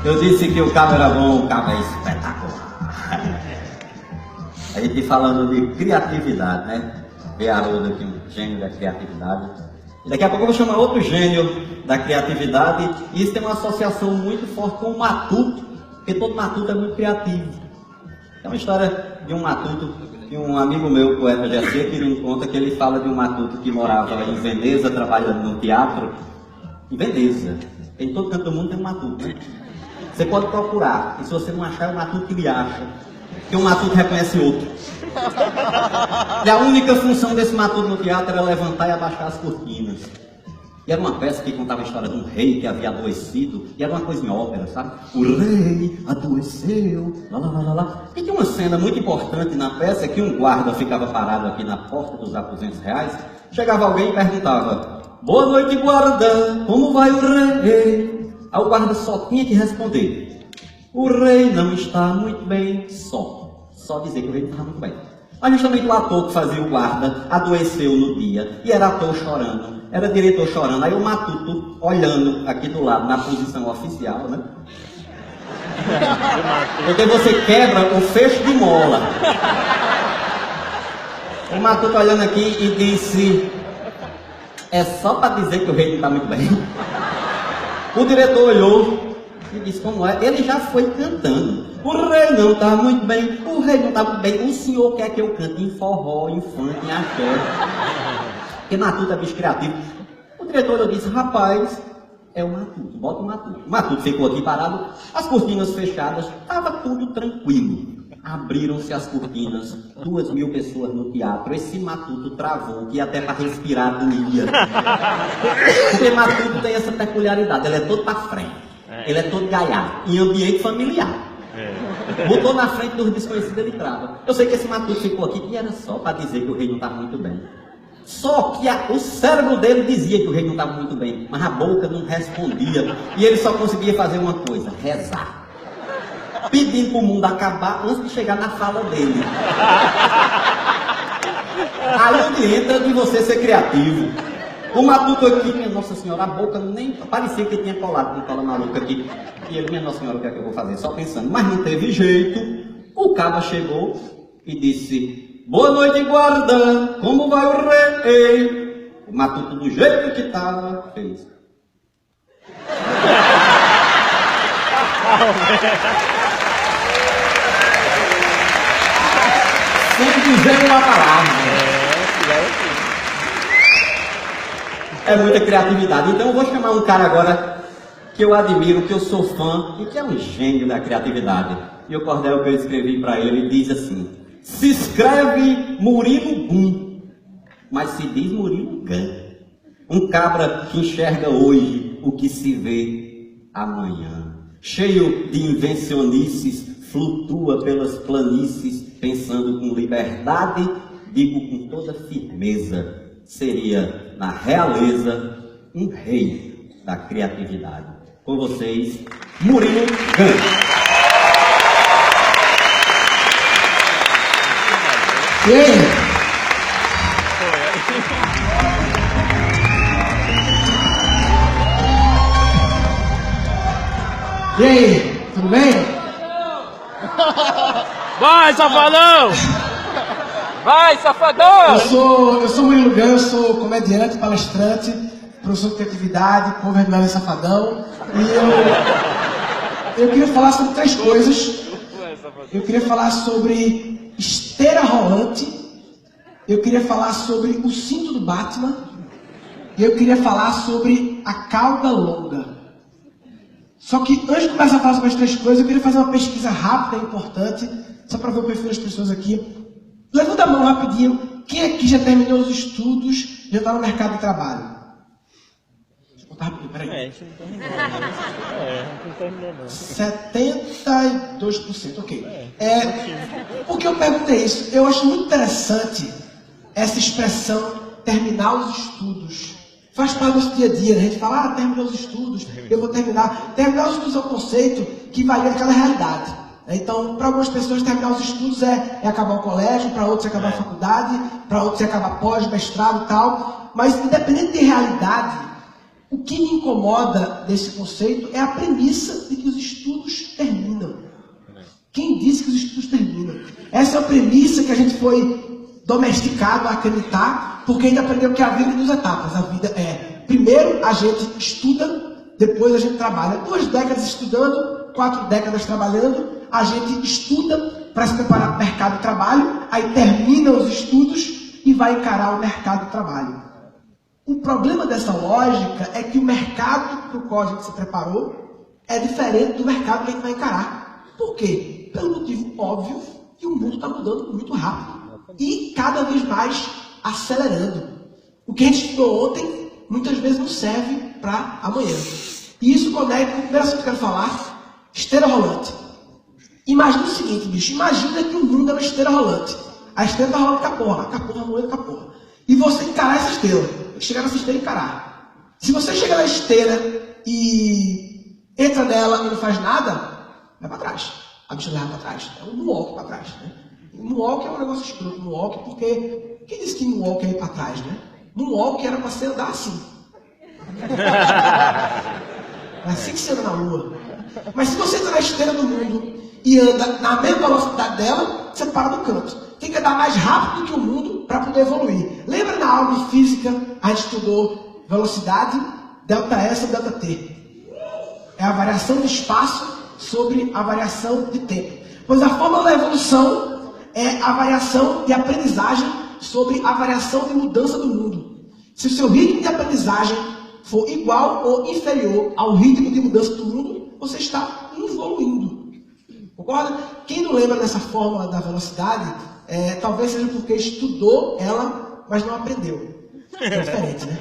Eu disse que o cabo era bom, o cabo é espetacular. A gente falando de criatividade, né? Vê Haroldo aqui, um gênio da criatividade. E daqui a pouco eu vou chamar outro gênio da criatividade. E isso tem uma associação muito forte com o matuto, porque todo matuto é muito criativo. É uma história de um matuto que um amigo meu, poeta Jacê, que me conta que ele fala de um matuto que morava em Veneza, trabalhando no teatro. Em Veneza. Em todo canto do mundo tem um matuto, né? Você pode procurar, e se você não achar, é o matuto que lhe acha. Porque um matuto reconhece outro. E a única função desse matuto no teatro era levantar e abaixar as cortinas. E era uma peça que contava a história de um rei que havia adoecido, e era uma coisa em ópera, sabe? O rei adoeceu, lá, lá, lá, lá, lá. E tinha uma cena muito importante na peça, que um guarda ficava parado aqui na porta dos aposentos reais, chegava alguém e perguntava: boa noite, guarda, como vai o rei? Aí o guarda só tinha que responder: o rei não está muito bem, só dizer que o rei não estava muito bem. Mas justamente o ator que fazia o guarda adoeceu no dia, e era ator chorando, era diretor chorando, aí o matuto olhando aqui do lado, na posição oficial, né? Porque você quebra o fecho de mola. O matuto olhando aqui e disse: é só para dizer que o rei não está muito bem. O diretor olhou e disse: como é? Ele já foi cantando. O rei não está muito bem, o rei não está muito bem. O senhor quer que eu cante em forró, em funk, em axé? Porque matuto é bicho criativo. O diretor disse: rapaz, é o matuto, bota o matuto. O matuto ficou aqui parado, as cortinas fechadas, estava tudo tranquilo. Abriram-se as cortinas, 2.000 pessoas no teatro. Esse matuto travou, que até para respirar doía. Porque matuto tem essa peculiaridade, ele é todo para frente, ele é todo gaiato, em ambiente familiar. Botou na frente dos desconhecidos, ele trava. Eu sei que esse matuto ficou aqui e era só para dizer que o rei não estava muito bem. Só que o cérebro dele dizia que o rei não estava muito bem, mas a boca não respondia. E ele só conseguia fazer uma coisa: rezar. Pedindo para o mundo acabar antes de chegar na fala dele. Aí onde entra de você ser criativo. O matuto aqui, minha Nossa Senhora, a boca nem parecia que tinha colado com cola maluca aqui. E ele: minha Nossa Senhora, o que é que eu vou fazer? Só pensando. Mas não teve jeito. O cabo chegou e disse: boa noite, guarda, como vai o rei? O matuto, do jeito que estava, fez. Sem dizer uma palavra. É muita criatividade. Então eu vou chamar um cara agora que eu admiro, que eu sou fã e que é um gênio da criatividade. E o cordel que eu escrevi para ele diz assim: se escreve Murilo Gum, mas se diz Murilo Gum. Um cabra que enxerga hoje o que se vê amanhã. Cheio de invencionices, flutua pelas planícies, pensando com liberdade, digo com toda firmeza, seria, na realeza, um rei da criatividade. Com vocês, Murilo Gum. E aí? E aí, tudo bem? Vai, safadão! Vai, safadão! Eu sou Murilo Gum, eu sou comediante, palestrante, professor de criatividade, povo verdadeiro safadão. E eu queria falar sobre 3 coisas. Eu queria falar sobre esteira rolante, eu queria falar sobre o cinto do Batman, e eu queria falar sobre a cauda longa. Só que antes de começar a falar sobre as 3 coisas, eu queria fazer uma pesquisa rápida e importante, só para ver o perfil das pessoas aqui. Levanta a mão rapidinho, quem aqui já terminou os estudos, já está no mercado de trabalho? Deixa eu contar rapidinho, peraí. A gente não terminou não. 72%, ok. Por que eu perguntei isso? Eu acho muito interessante essa expressão terminar os estudos. Faz parte do nosso dia a dia, né? A gente fala: terminou os estudos, eu vou terminar. Terminar os estudos é um conceito que varia de cada realidade. Então, para algumas pessoas, terminar os estudos é acabar o colégio, para outros é acabar a faculdade, para outros é acabar pós, mestrado e tal. Mas, independente de realidade, o que me incomoda desse conceito é a premissa de que os estudos terminam. Quem disse que os estudos terminam? Essa é a premissa que a gente foi domesticado a acreditar, porque ainda aprendeu que a vida tem 2 etapas. A vida é, primeiro a gente estuda, depois a gente trabalha. 2 décadas estudando, 4 décadas trabalhando, a gente estuda para se preparar para o mercado de trabalho, aí termina os estudos e vai encarar o mercado de trabalho. O problema dessa lógica é que o mercado para o qual a gente se preparou é diferente do mercado que a gente vai encarar. Por quê? Pelo motivo óbvio que o mundo está mudando muito rápido e cada vez mais acelerando. O que a gente estudou ontem muitas vezes não serve para amanhã. E isso conecta com o primeiro assunto que eu quero falar, esteira rolante. Imagina o seguinte, bicho, imagina que o mundo é uma esteira rolante. A esteira está rolando caporra, moendo caporra. E você encarar essa esteira, chegar nessa esteira e encarar. Se você chega na esteira e entra nela e não faz nada, vai para trás. A bicha leva para trás. É um moonwalk para trás. Né? Moonwalk é um negócio escroto, moonwalk, porque quem disse que moonwalk é ir para trás, né? Moonwalk era para você andar assim. É assim que você anda na lua. Mas se você entra na esteira do mundo e anda na mesma velocidade dela, você para no canto. Tem que andar mais rápido que o mundo para poder evoluir. Lembra na aula de física, a gente estudou velocidade, ΔS e ΔT. É a variação de espaço sobre a variação de tempo. Pois a fórmula da evolução é a variação de aprendizagem sobre a variação de mudança do mundo. Se o seu ritmo de aprendizagem for igual ou inferior ao ritmo de mudança do mundo, você está evoluindo. Concorda? Quem não lembra dessa fórmula da velocidade, talvez seja porque estudou ela, mas não aprendeu. É diferente, né?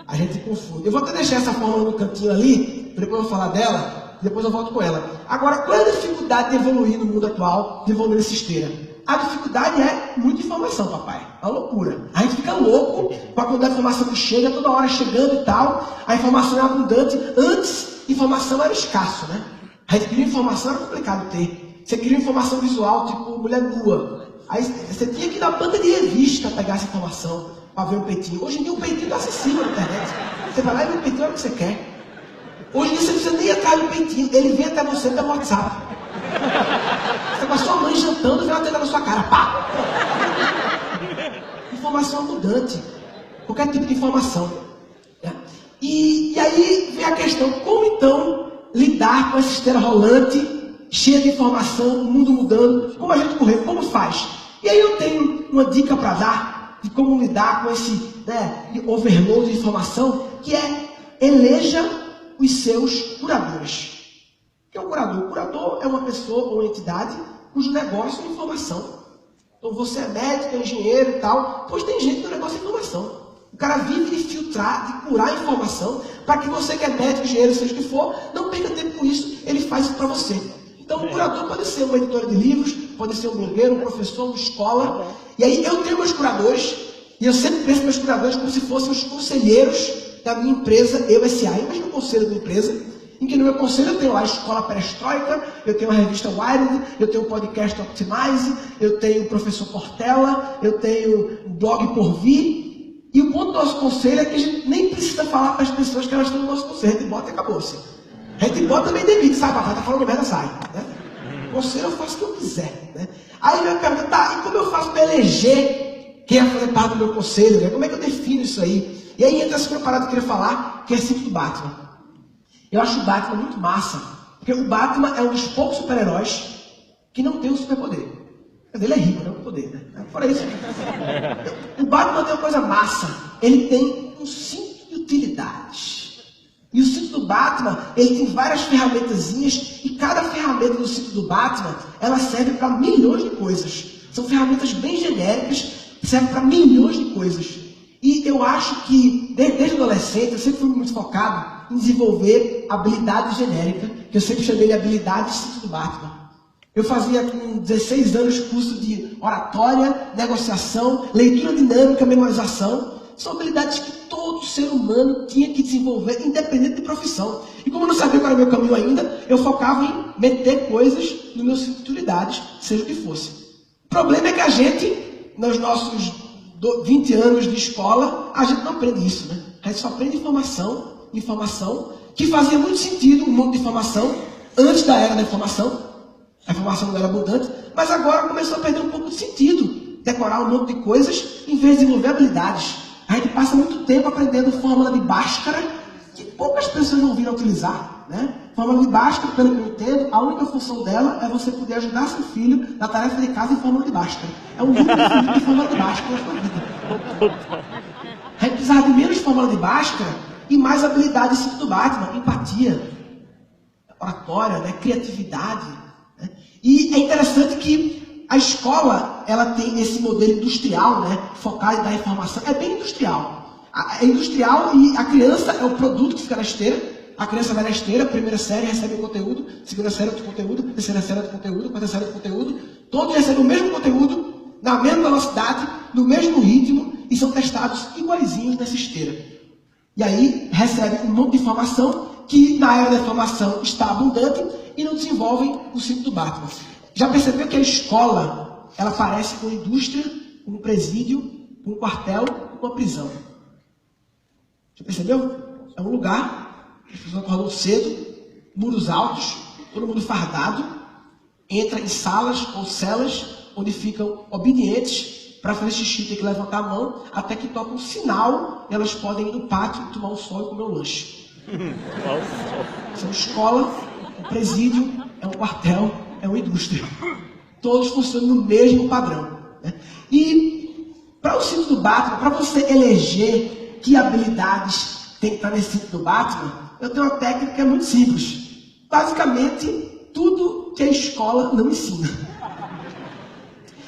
A gente confunde. Eu vou até deixar essa fórmula no cantinho ali, depois eu vou falar dela, depois eu volto com ela. Agora, qual é a dificuldade de evoluir no mundo atual, de evoluir nessa esteira? A dificuldade é muita informação, papai. É uma loucura. A gente fica louco com a quantidade de informação que chega, toda hora chegando e tal. A informação é abundante. Antes, informação era escasso, né? A gente queria informação, era complicado ter. Você queria informação visual, tipo mulher nua. Aí você tinha que ir na banca de revista pegar essa informação para ver o peitinho. Hoje em dia o peitinho está acessível na internet. Você vai lá e vê o peitinho, olha o que você quer. Hoje em dia você não precisa nem ir atrás do peitinho. Ele vem até você pelo WhatsApp. Você com a sua mãe jantando e vem atender na sua cara. Pá! Informação abundante. Qualquer tipo de informação. E aí vem a questão, como então lidar com essa esteira rolante, cheia de informação, o mundo mudando, como a gente correr, como faz? E aí eu tenho uma dica para dar de como lidar com esse overload de informação, que é eleja os seus curadores. O que é um curador? O curador é uma pessoa ou uma entidade cujo negócio é informação. Então você é médico, é engenheiro e tal, pois tem gente que o negócio é informação. O cara vive de filtrar, de curar informação, para que você que é médico, engenheiro, seja o que for, não perca tempo com isso, ele faz isso para você. Então o curador pode ser uma editora de livros, pode ser um blogueiro, um professor, uma escola. E aí eu tenho meus curadores, e eu sempre penso meus curadores como se fossem os conselheiros da minha empresa, EUSA. Imagina o conselho da minha empresa, em que no meu conselho eu tenho lá a Escola Perestroika, eu tenho a revista Wired, eu tenho o podcast Optimize, eu tenho o Professor Portela, eu tenho o blog Porvir. E o ponto do nosso conselho é que a gente nem precisa falar para as pessoas que elas estão no nosso conselho. A gente bota e acabou-se. A gente bota também demite, sabe? Papai tá falando merda, sai. Né? Conselho eu faço o que eu quiser. Né? Aí vem a pergunta, tá, e como eu faço para eleger quem vai fazer parte do meu conselho? Né? Como é que eu defino isso aí? E aí entra essa parada que eu queria falar, que é símbolo do Batman. Eu acho o Batman muito massa, porque o Batman é um dos poucos super-heróis que não tem um superpoder. Quer dizer, ele é rico, não é um poder, né? Fora isso. O Batman tem uma coisa massa. Ele tem um cinto de utilidades. E o cinto do Batman, ele tem várias ferramentazinhas, e cada ferramenta do cinto do Batman, ela serve para milhões de coisas. São ferramentas bem genéricas, que servem para milhões de coisas. E eu acho que, desde adolescente, eu sempre fui muito focado em desenvolver habilidade genérica, que eu sempre chamei de habilidade cinto do Batman. Eu fazia com 16 anos curso de oratória, negociação, leitura dinâmica, memorização. São habilidades que todo ser humano tinha que desenvolver, independente de profissão. E como eu não sabia qual era o meu caminho ainda, eu focava em meter coisas no meu cinto de utilidades, seja o que fosse. O problema é que a gente, nos nossos 20 anos de escola, a gente não aprende isso, né? A gente só aprende informação informação, que fazia muito sentido um monte de informação antes da era da informação. A informação não era abundante, mas agora começou a perder um pouco de sentido decorar um monte de coisas em vez de desenvolver habilidades. A gente passa muito tempo aprendendo fórmula de Bhaskara, que poucas pessoas não viram utilizar, né? Fórmula de Bhaskara, pelo que eu entendo, a única função dela é você poder ajudar seu filho na tarefa de casa em fórmula de Bhaskara. É um livro definido de fórmula de Bhaskara na sua vida. A gente precisava de menos fórmula de Bhaskara e mais habilidade de do Batman, empatia, oratória, né? Criatividade. Né? E é interessante que a escola, ela tem esse modelo industrial, né? Focado em dar informação. É bem industrial. É industrial e a criança é o produto que fica na esteira. A criança vai na esteira, primeira série recebe um conteúdo, segunda série outro conteúdo, terceira série outro conteúdo, quarta série outro conteúdo. Todos recebem o mesmo conteúdo, na mesma velocidade, no mesmo ritmo e são testados iguaizinhos nessa esteira. E aí recebe um monte de informação que na era da informação está abundante e não desenvolvem o ciclo do Batman. Já percebeu que a escola, ela parece com uma indústria, com um presídio, com um quartel, com uma prisão? Já percebeu? É um lugar, as pessoas acordam cedo, muros altos, todo mundo fardado, entra em salas ou celas onde ficam obedientes. Para fazer xixi tem que levantar a mão até que toca um sinal e elas podem ir no pátio, tomar um sol e comer um lanche. Isso é uma escola, um presídio, é um quartel, é uma indústria. Todos funcionam no mesmo padrão. Né? E para o ciclo do Batman, para você eleger que habilidades tem que estar nesse ciclo do Batman, eu tenho uma técnica que é muito simples. Basicamente, tudo que a escola não ensina.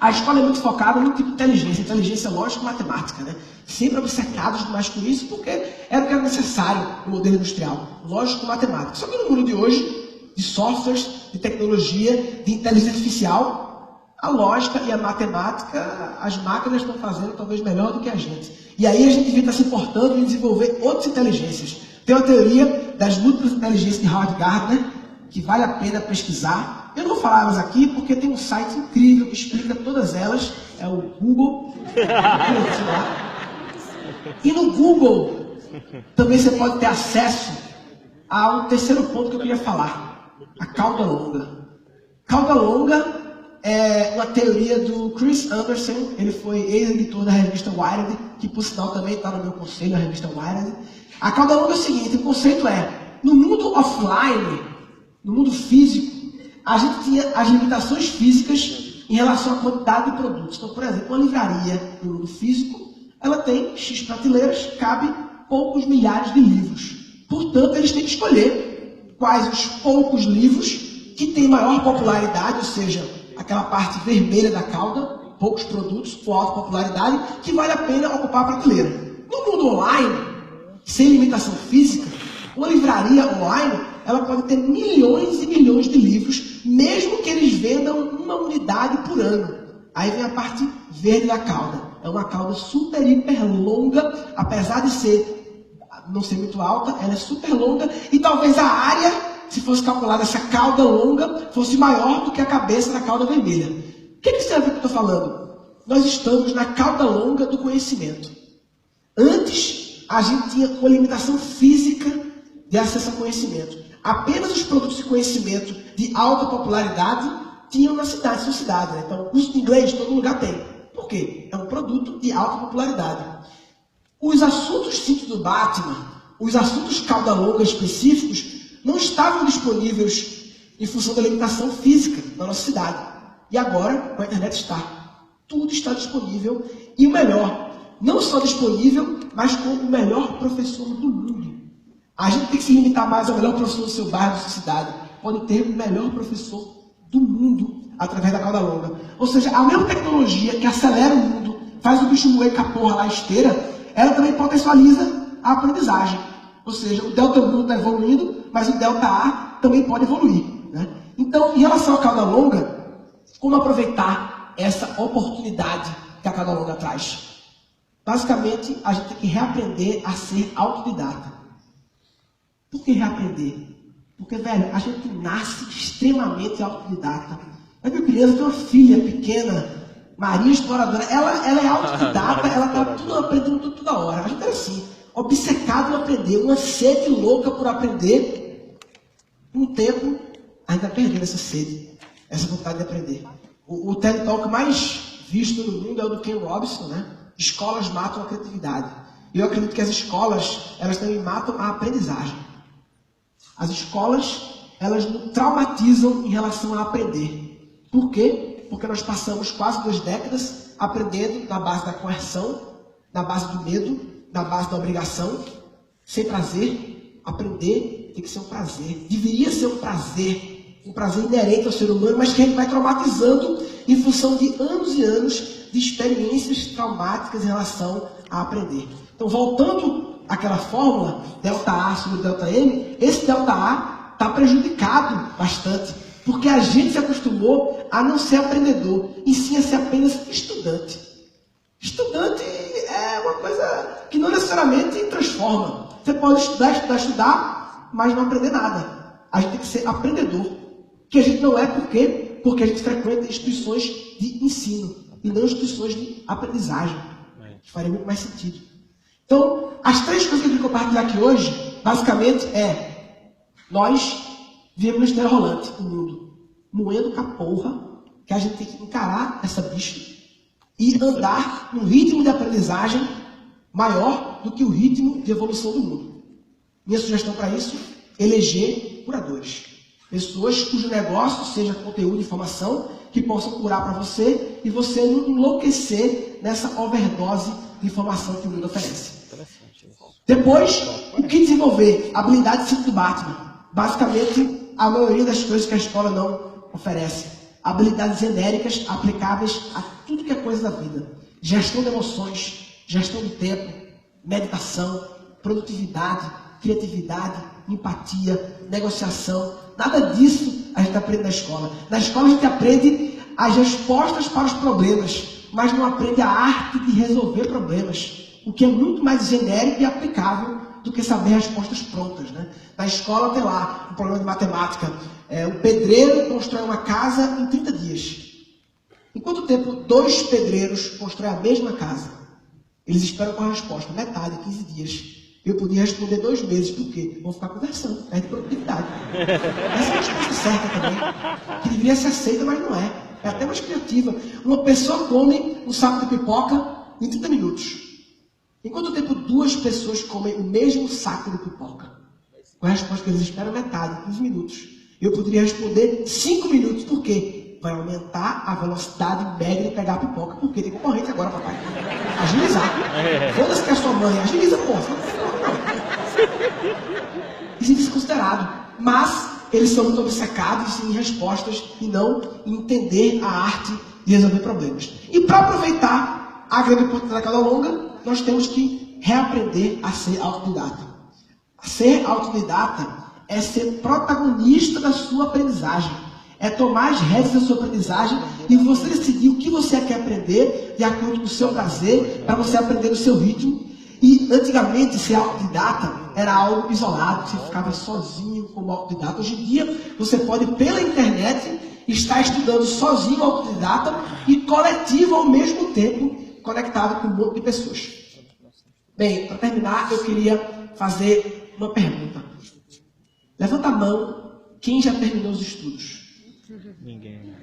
A escola é muito focada no tipo de inteligência lógica e matemática, né? Sempre obcecados demais com isso, porque é o que era necessário no modelo industrial, lógico e matemática. Só que no mundo de hoje, de softwares, de tecnologia, de inteligência artificial, a lógica e a matemática, as máquinas estão fazendo talvez melhor do que a gente. E aí a gente devia estar se importando em desenvolver outras inteligências. Tem uma teoria das múltiplas inteligências de Howard Gardner, que vale a pena pesquisar. Eu não vou falar elas aqui porque tem um site incrível que explica todas elas, é o Google. E no Google também você pode ter acesso a um terceiro ponto que eu queria falar, a cauda longa. Cauda longa é uma teoria do Chris Anderson, ele foi ex-editor da revista Wired, que por sinal também está no meu conselho, a revista Wired. A cauda longa é o seguinte, o conceito é, no mundo offline, no mundo físico, a gente tinha as limitações físicas em relação à quantidade de produtos. Então, por exemplo, uma livraria no mundo físico, ela tem X prateleiras, cabe poucos milhares de livros. Portanto, eles têm que escolher quais os poucos livros que têm maior popularidade, ou seja, aquela parte vermelha da cauda, poucos produtos com alta popularidade, que vale a pena ocupar a prateleira. No mundo online, sem limitação física, uma livraria online, ela pode ter milhões e milhões de livros, mesmo que eles vendam uma unidade por ano. Aí vem a parte verde da cauda. É uma cauda super, hiper longa, apesar de não ser muito alta, ela é super longa, e talvez a área, se fosse calculada essa cauda longa, fosse maior do que a cabeça da cauda vermelha. O que isso tem a ver com o que eu estou falando? Nós estamos na cauda longa do conhecimento. Antes, a gente tinha uma limitação física de acesso ao conhecimento. Apenas os produtos de conhecimento de alta popularidade tinham na cidade, sua cidade. Né? Então, o curso de inglês todo lugar tem. Por quê? É um produto de alta popularidade. Os assuntos simples do Batman, os assuntos cauda longa específicos, não estavam disponíveis em função da limitação física da nossa cidade. E agora, com a internet está. Tudo está disponível. E o melhor, não só disponível, mas com o melhor professor do mundo. A gente tem que se limitar mais ao melhor professor do seu bairro, da sua cidade. Pode ter o melhor professor do mundo através da cauda longa. Ou seja, a mesma tecnologia que acelera o mundo, faz o bicho moer com a porra lá, a esteira, ela também potencializa a aprendizagem. Ou seja, o delta mu está evoluindo, mas o delta A também pode evoluir. Né? Então, em relação à cauda longa, como aproveitar essa oportunidade que a cauda longa traz? Basicamente, a gente tem que reaprender a ser autodidata. Por que reaprender? Porque, velho, a gente nasce extremamente autodidata. A minha criança tem uma filha pequena, Maria Exploradora, ela é autodidata, ela está tudo aprendendo toda hora. A gente é assim. obcecado em aprender, uma sede louca por aprender. Com o tempo, a gente vai perdendo essa sede, essa vontade de aprender. O TED Talk mais visto no mundo é o do Ken Robinson, né? Escolas matam a criatividade. E eu acredito que as escolas, elas também matam a aprendizagem. As escolas, elas nos traumatizam em relação a aprender. Por quê? Porque nós passamos quase 2 décadas aprendendo na base da coerção, na base do medo, na base da obrigação, sem prazer. Aprender tem que ser um prazer. Deveria ser um prazer inerente ao ser humano, mas que a gente vai traumatizando em função de anos e anos de experiências traumáticas em relação a aprender. Então, voltando àquela fórmula, ΔA sobre ΔM, esse ΔA está prejudicado bastante, porque a gente se acostumou a não ser aprendedor, e sim a ser apenas estudante. Estudante é uma coisa que não necessariamente transforma. Você pode estudar, mas não aprender nada. A gente tem que ser aprendedor. Que a gente não é por quê? Porque a gente frequenta instituições de ensino e não instituições de aprendizagem. Que faria muito mais sentido. Então, as 3 coisas que eu queria compartilhar aqui hoje, basicamente nós vivemos no esteira rolante, o mundo, moendo com a porra, que a gente tem que encarar essa bicha e andar num ritmo de aprendizagem maior do que o ritmo de evolução do mundo. Minha sugestão para isso, eleger curadores. Pessoas cujo negócio seja conteúdo e informação que possam curar para você e você não enlouquecer nessa overdose de informação que o mundo oferece. Depois, o que desenvolver? Habilidade de ciclo do Batman. Basicamente, a maioria das coisas que a escola não oferece. Habilidades genéricas aplicáveis a tudo que é coisa da vida. Gestão de emoções, gestão do tempo, meditação, produtividade, criatividade, empatia, negociação. Nada disso a gente aprende na escola. Na escola a gente aprende as respostas para os problemas, mas não aprende a arte de resolver problemas, o que é muito mais genérico e aplicável do que saber respostas prontas, né? Na escola tem lá um problema de matemática. O pedreiro constrói uma casa em 30 dias. Em quanto tempo 2 pedreiros constroem a mesma casa? Eles esperam com a resposta, metade, 15 dias. Eu podia responder 2 meses, por quê? Vão ficar conversando, é de produtividade. Essa é a resposta certa também, que deveria ser aceita, mas não é. É até mais criativa. Uma pessoa come um saco de pipoca em 30 minutos. Em quanto tempo 2 pessoas comem o mesmo saco de pipoca? Com a resposta que eles esperam, metade, 15 minutos. Eu poderia responder 5 minutos, por quê? Vai aumentar a velocidade média de pegar a pipoca, porque tem concorrente agora, papai. Agilizar. Foda-se que é a sua mãe, agiliza, porra. Isso é desconsiderado. Mas eles são muito obcecados em respostas e não em entender a arte de resolver problemas. E para aproveitar a grande oportunidade da cauda longa, nós temos que reaprender a ser autodidata. Ser autodidata é ser protagonista da sua aprendizagem. É tomar as rédeas da sua aprendizagem e você decidir o que você quer aprender de acordo com o seu prazer, para você aprender no seu ritmo. E antigamente ser autodidata era algo isolado, você ficava sozinho como autodidata. Hoje em dia você pode pela internet estar estudando sozinho autodidata e coletivo ao mesmo tempo, conectado com um monte de pessoas. Bem, para terminar eu queria fazer uma pergunta. Levanta a mão quem já terminou os estudos. Ninguém.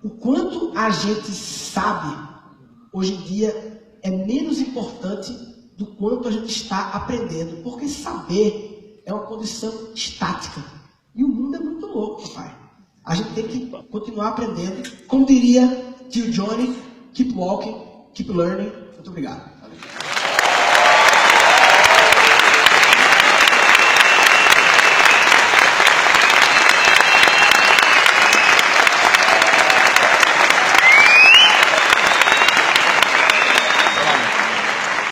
O quanto a gente sabe, hoje em dia, é menos importante do quanto a gente está aprendendo. Porque saber é uma condição estática. E o mundo é muito louco, papai. A gente tem que continuar aprendendo. Como diria tio Johnny, keep walking, keep learning. Muito obrigado.